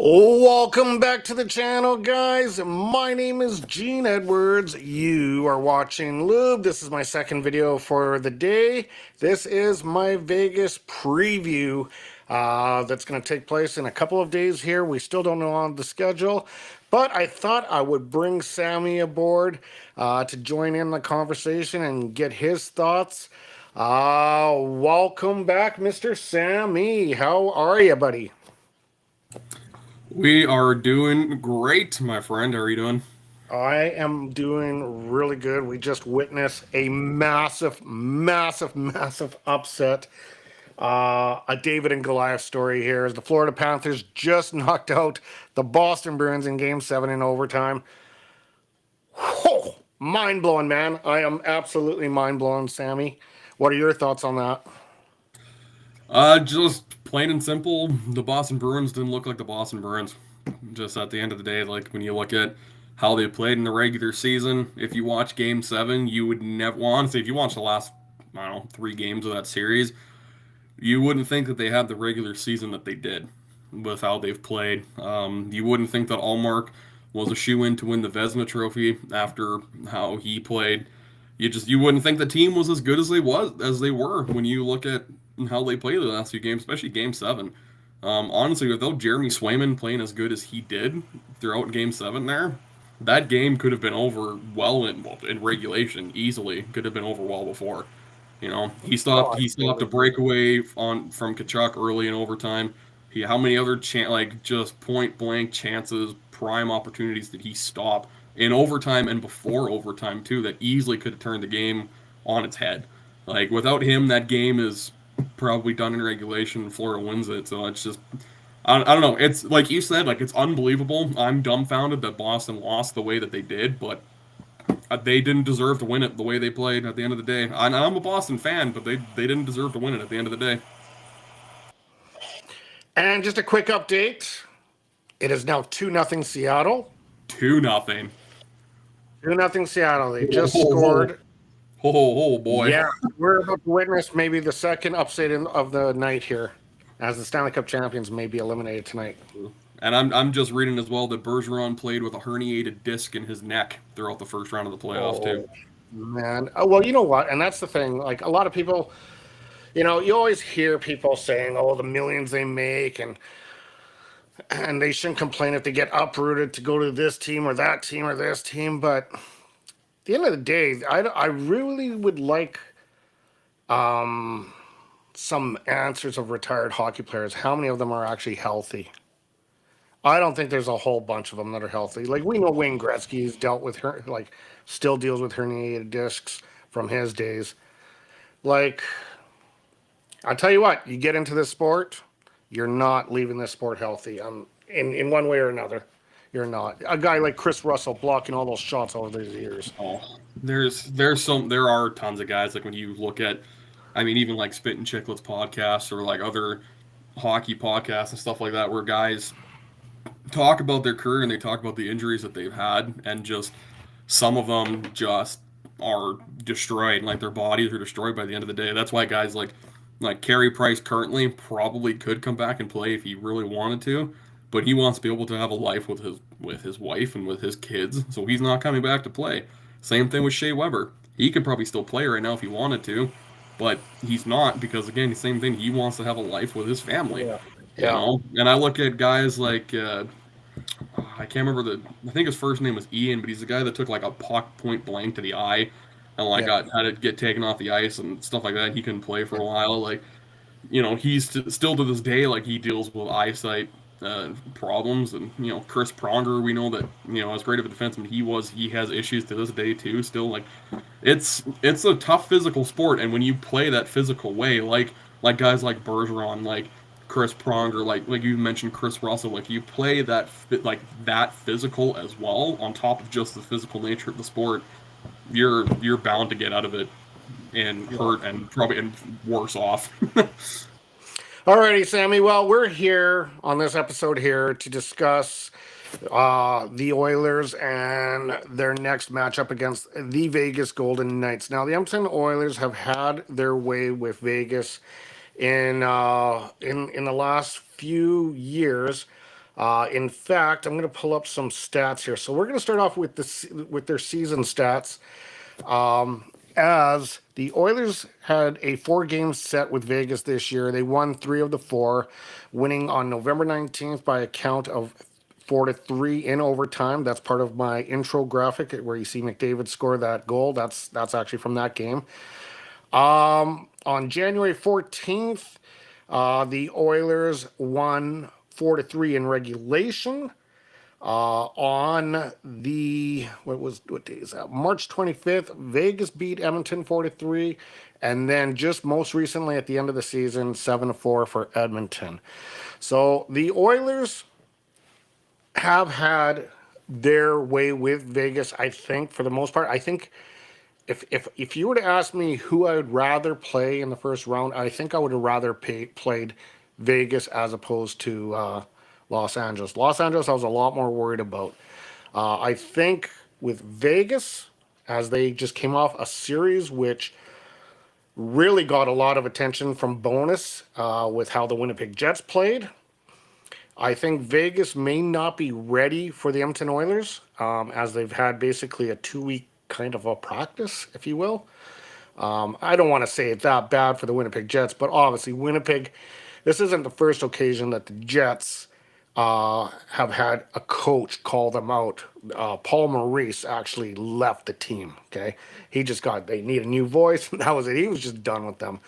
Welcome back to the channel, guys. My name is Gene Edwards. You are watching Lube. This is my second video for the day. This is my Vegas preview that's going to take place in a couple of days here. We still don't know on the schedule, but I thought I would bring Sammy aboard to join in the conversation and get his thoughts. Welcome back, Mr. Sammy. How are you, buddy? We are doing great, my friend. How are you doing? I am doing really good. We just witnessed a massive upset. A David and Goliath story here as the Florida Panthers just knocked out the Boston Bruins in Game 7 in overtime. Whoa, mind blowing, man. I am absolutely mind blown, Sammy. What are your thoughts on that? Just plain and simple, the Boston Bruins didn't look like the Boston Bruins. Just at the end of the day, like when you look at how they played in the regular season, if you watch Game 7, you would never, well, honestly, if you watch the last, I don't know, 3 games of that series, you wouldn't think that they had the regular season that they did with how they've played. You wouldn't think that Allmark was a shoe-in to win the Vezina Trophy after how he played. You wouldn't think the team was as good as they were when you look at how they played the last few games, especially Game 7. Honestly, without Jeremy Swayman playing as good as he did throughout Game 7 there, that game could have been over in regulation easily. Could have been over well before. You know, Oh, I he stopped totally a agree. breakaway on from Kachuk early in overtime. How many other like just point blank chances, prime opportunities did he stop in overtime and before overtime too that easily could have turned the game on its head. Like without him, that game is probably done in regulation. Florida wins it, so it's just I don't know. It's like you said, like it's unbelievable. I'm dumbfounded that Boston lost the way that they did, but they didn't deserve to win it the way they played at the end of the day. I'm a Boston fan, but they didn't deserve to win it at the end of the day. And just a quick update. It is now 2-0 Seattle. 2-0. 2-0 Seattle. They Oh, just oh, oh, scored. oh, boy. Yeah, we're about to witness maybe the second upset of the night here, as the Stanley Cup champions may be eliminated tonight. And I'm just reading as well that Bergeron played with a herniated disc in his neck throughout the first round of the playoffs too. Oh man. Oh, well, you know what? And that's the thing. Like a lot of people, you always hear people saying, "Oh, the millions they make, and they shouldn't complain if they get uprooted to go to this team or that team or this team." But at the end of the day, I really would like some answers of retired hockey players. How many of them are actually healthy? I don't think there's a whole bunch of them that are healthy. Like we know Wayne Gretzky's dealt with her, like still deals with herniated discs from his days. Like I tell you what, you get into this sport, you're not leaving this sport healthy. In one way or another, you're not. A guy like Chris Russell blocking all those shots over these years. Oh, there are tons of guys like when you look at, I mean even like Spit and Chicklets podcasts or like other hockey podcasts and stuff like that where guys talk about their career and they talk about the injuries that they've had and just some of them just are destroyed like their bodies are destroyed by the end of the day. That's why guys like Carey Price currently probably could come back and play if he really wanted to, but he wants to be able to have a life with his wife and with his kids, so he's not coming back to play. Same thing with Shea Weber. He could probably still play right now if he wanted to, but he's not because again, the same thing. He wants to have a life with his family, Yeah. you Yeah. know. And I look at guys like I can't remember I think his first name was Ian, but he's the guy that took like a puck point blank to the eye, and like Yeah. got had to get taken off the ice and stuff like that. He couldn't play for a while. Like he's still to this day like he deals with eyesight problems, and Chris Pronger. We know that as great of a defenseman he has issues to this day too. Still, like it's a tough physical sport, and when you play that physical way, like guys like Bergeron, like Chris Pronger, like you mentioned Chris Russell, like you play like that physical as well on top of just the physical nature of the sport, you're bound to get out of it and Yeah. hurt and probably and worse off. Alrighty, Sammy. Well, we're here on this episode here to discuss the Oilers and their next matchup against the Vegas Golden Knights. Now, the Edmonton Oilers have had their way with Vegas in the last few years. In fact, I'm going to pull up some stats here. So we're going to start off with with their season stats. As the Oilers had a 4-game set with Vegas this year, they won 3 of the 4, winning on November 19th by a count of 4-3 in overtime. That's part of my intro graphic where you see McDavid score that goal. That's actually from that game. On January 14th, the Oilers won 4-3 in regulation. On the what day is that? March 25th, Vegas beat Edmonton 4-3, and then just most recently at the end of the season, 7-4 for Edmonton. So the Oilers have had their way with Vegas, I think, for the most part. I think if you were to ask me who I would rather play in the first round, I think I would have rather played Vegas as opposed to Los Angeles. Los Angeles, I was a lot more worried about. I think with Vegas, as they just came off a series which really got a lot of attention from Bonus with how the Winnipeg Jets played. I think Vegas may not be ready for the Edmonton Oilers, as they've had basically a 2-week kind of a practice, if you will. I don't want to say it's that bad for the Winnipeg Jets, but obviously Winnipeg, this isn't the first occasion that the Jets have had a coach call them out. Paul Maurice actually left the team. Okay, they need a new voice, and that was it. He was just done with them.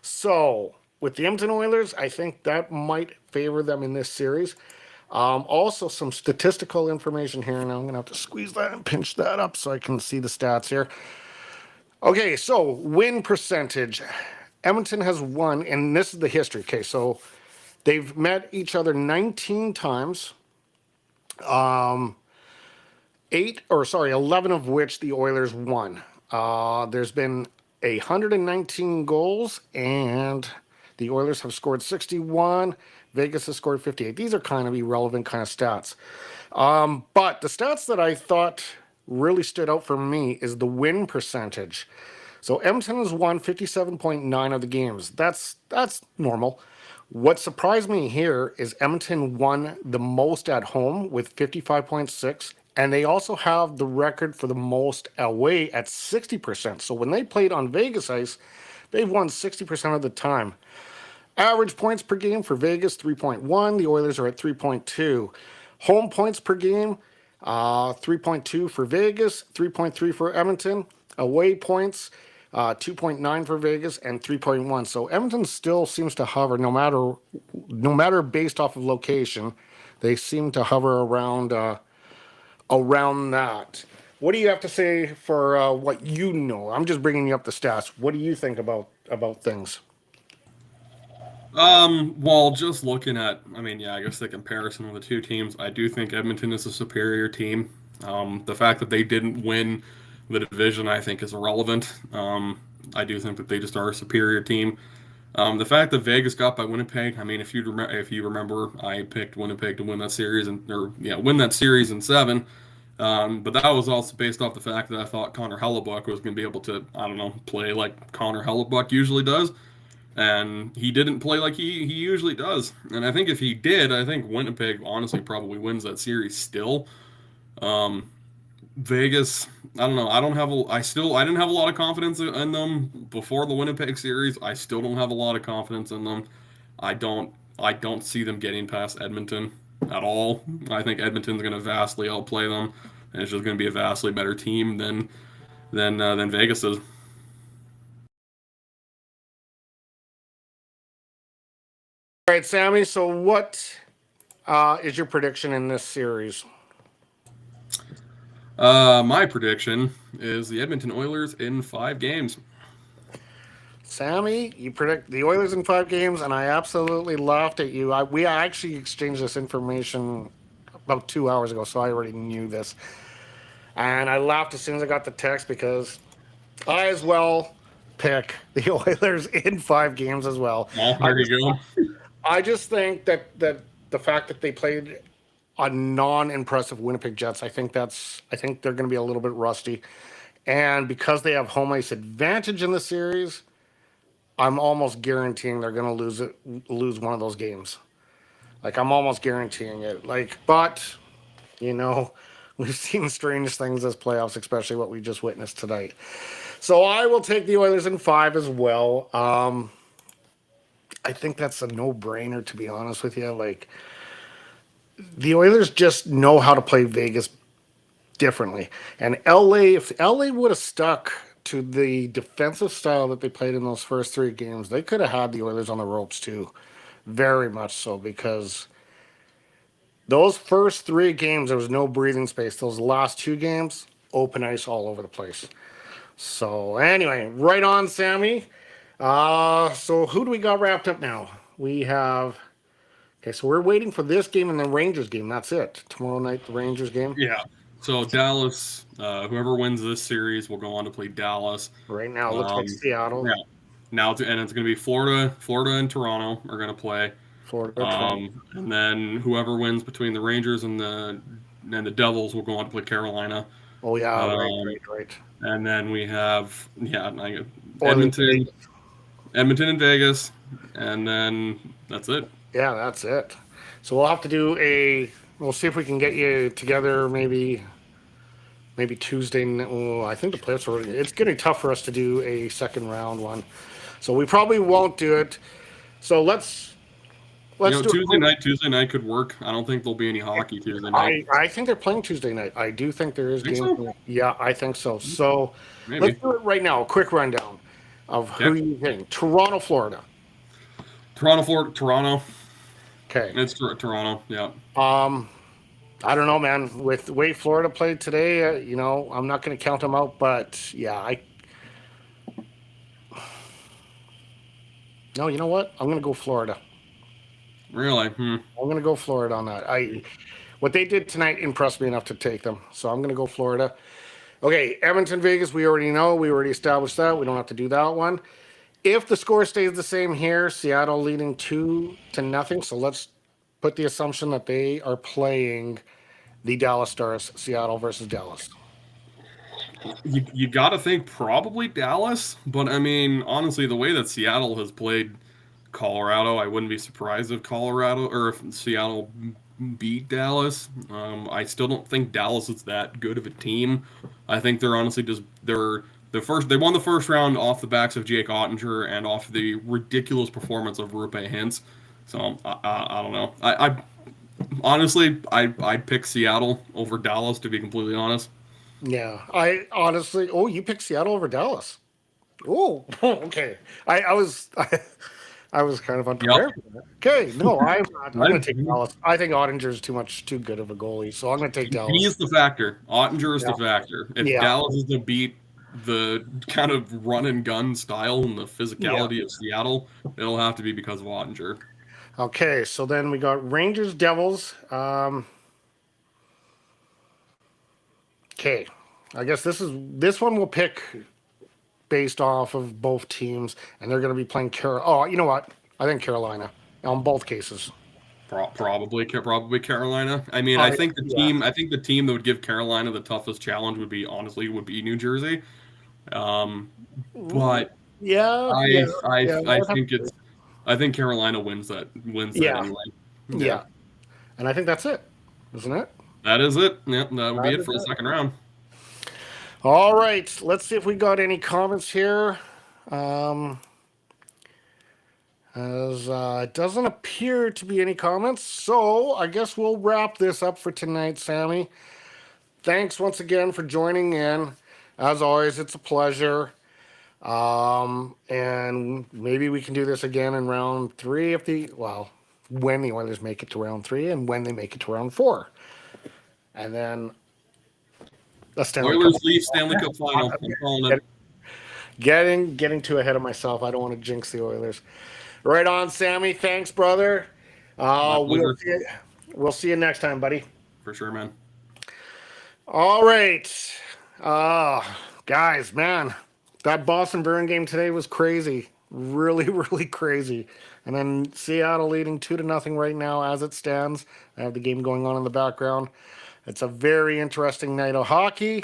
So with the Edmonton Oilers, I think that might favor them in this series. Also, some statistical information here, and I'm going to have to squeeze that and pinch that up so I can see the stats here. Okay, so win percentage. Edmonton has won, and this is the history. Okay, so they've met each other 19 times. 11 of which the Oilers won. There's been 119 goals, and the Oilers have scored 61. Vegas has scored 58. These are kind of irrelevant kind of stats. But the stats that I thought really stood out for me is the win percentage. So Edmonton has won 57.9 of the games. That's normal. What surprised me here is Edmonton won the most at home with 55.6, and they also have the record for the most away at 60%. So when they played on Vegas ice, they've won 60% of the time. Average points per game for Vegas, 3.1. The Oilers are at 3.2. Home points per game, 3.2 for Vegas, 3.3 for Edmonton. Away points, 2.9 for Vegas and 3.1. So Edmonton still seems to hover, no matter based off of location, they seem to hover around that. What do you have to say for what you know? I'm just bringing you up the stats. What do you think about things? Well, just looking at, I guess the comparison of the two teams, I do think Edmonton is a superior team. The fact that they didn't win the division, I think, is irrelevant. I do think that they just are a superior team. The fact that Vegas got by Winnipeg, if you remember, I picked Winnipeg to win that series win that series in 7. But that was also based off the fact that I thought Connor Hellebuck was going to be able to, play like Connor Hellebuck usually does. And he didn't play like he usually does. And I think if he did, I think Winnipeg honestly probably wins that series still. Vegas, I don't know. I didn't have a lot of confidence in them before the Winnipeg series. I still don't have a lot of confidence in them. I don't see them getting past Edmonton at all. I think Edmonton's going to vastly outplay them, and it's just going to be a vastly better team than Vegas is. All right, Sammy. So what is your prediction in this series? My prediction is the Edmonton Oilers in 5 games. Sammy, you predict the Oilers in 5 games, and I absolutely laughed at you. We actually exchanged this information about 2 hours ago, so I already knew this. And I laughed as soon as I got the text because I as well pick the Oilers in 5 games as well. Well, there you go. I just think that the fact that they played a non-impressive Winnipeg Jets, I think they're going to be a little bit rusty, and because they have home ice advantage in the series, I'm almost guaranteeing they're going to lose one of those games. Like I'm almost guaranteeing it. Like, but you know, we've seen strange things this playoffs, especially what we just witnessed tonight. So I will take the Oilers in 5 as well. I think that's a no-brainer, to be honest with you. Like the Oilers just know how to play Vegas differently, and LA. If LA would have stuck to the defensive style that they played in those first 3 games, they could have had the Oilers on the ropes too, very much so. Because those first 3 games, there was no breathing space. Those last 2 games, open ice all over the place. So anyway, right on, Sammy. So who do we got wrapped up now? We have. Okay, so we're waiting for this game and the Rangers game. That's it. Tomorrow night, the Rangers game. Yeah. So Dallas, whoever wins this series will go on to play Dallas. Right now, it looks like Seattle, Yeah. Now, and it's going to be Florida and Toronto are going to play. Florida, Toronto. And then whoever wins between the Rangers and the Devils will go on to play Carolina. Oh yeah, Um, right. And then we have Oilers, Edmonton and Vegas, and then that's it. yeah, that's it. So we'll have to do a. We'll see if we can get you together. Maybe Tuesday. Oh, I think the playoffs are. It's getting tough for us to do a second round one, so we probably won't do it. So let's do Tuesday night could work. I don't think there'll be any hockey Tuesday night. I think they're playing Tuesday night. I do think there is Think games. so? Yeah, I think so. So Maybe. let's do it right now. A quick rundown of who you think. Toronto, Florida. Toronto. Okay. It's Toronto. Yeah. I don't know, man. With the way Florida played today, I'm not going to count them out, but yeah, No, you know what? I'm going to go Florida. Really? I'm going to go Florida on that. What they did tonight impressed me enough to take them, so I'm going to go Florida. Okay, Edmonton, Vegas, we already know. We already established that. We don't have to do that one. If the score stays the same here, Seattle leading 2-0. So let's put the assumption that they are playing the Dallas Stars, Seattle versus Dallas. You got to think probably Dallas, but I mean, honestly, the way that Seattle has played Colorado, I wouldn't be surprised if Seattle beat Dallas. I still don't think Dallas is that good of a team. I think they're honestly they won the first round off the backs of Jake Ottinger and off the ridiculous performance of Rupe Hintz. So I don't know. I honestly I'd pick Seattle over Dallas, to be completely honest. Yeah, I honestly. Oh, you picked Seattle over Dallas. Oh, okay. I was I was kind of unprepared for that. Okay, no, I'm not. I'm going to take Dallas. I think Ottinger's too good of a goalie, so I'm going to take Dallas. He is the factor. Ottinger is the factor. If Dallas is to beat the kind of run and gun style and the physicality of Seattle, it'll have to be because of Ottinger. Okay, so then we got Rangers, Devils. Okay, I guess this one we'll pick based off of both teams, and they're going to be playing Oh, you know what? I think Carolina on both cases. Probably Carolina. I mean, I think the team that would give Carolina the toughest challenge would be New Jersey. But I think Carolina wins that anyway. Yeah, and I think that's it, isn't it? That is it. Yep, that would be it for the second round. All right, let's see if we got any comments here. It doesn't appear to be any comments, so I guess we'll wrap this up for tonight, Sammy. Thanks once again for joining in. As always, it's a pleasure. And maybe we can do this again in round 3 when the Oilers make it to round 3 and when they make it to round 4. And then Oilers Leafs Stanley Cup final. I'm calling it. Getting too ahead of myself. I don't want to jinx the Oilers. Right on, Sammy. Thanks, brother. We'll see you next time, buddy. For sure, man. All right. Guys, man, that Boston Bruin game today was crazy. Really, really crazy. And then Seattle leading 2-0 right now as it stands. I have the game going on in the background. It's a very interesting night of hockey.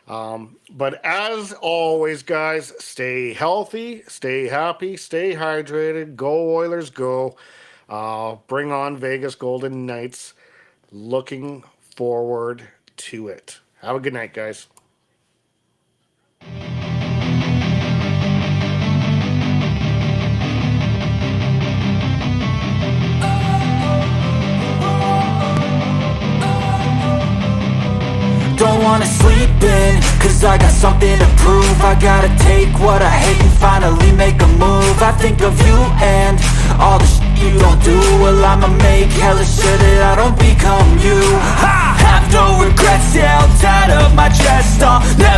But as always, guys, stay healthy, stay happy, stay hydrated. Go Oilers, go. Bring on Vegas Golden Knights. Looking forward to it. Have a good night, guys. Don't wanna sleep in, cause I got something to prove. I gotta take what I hate and finally make a move. I think of you and all the shit you don't do. Well, I'ma make hella sure that I don't become you. I have no regrets, yeah, I'll tie up my chest. I'll never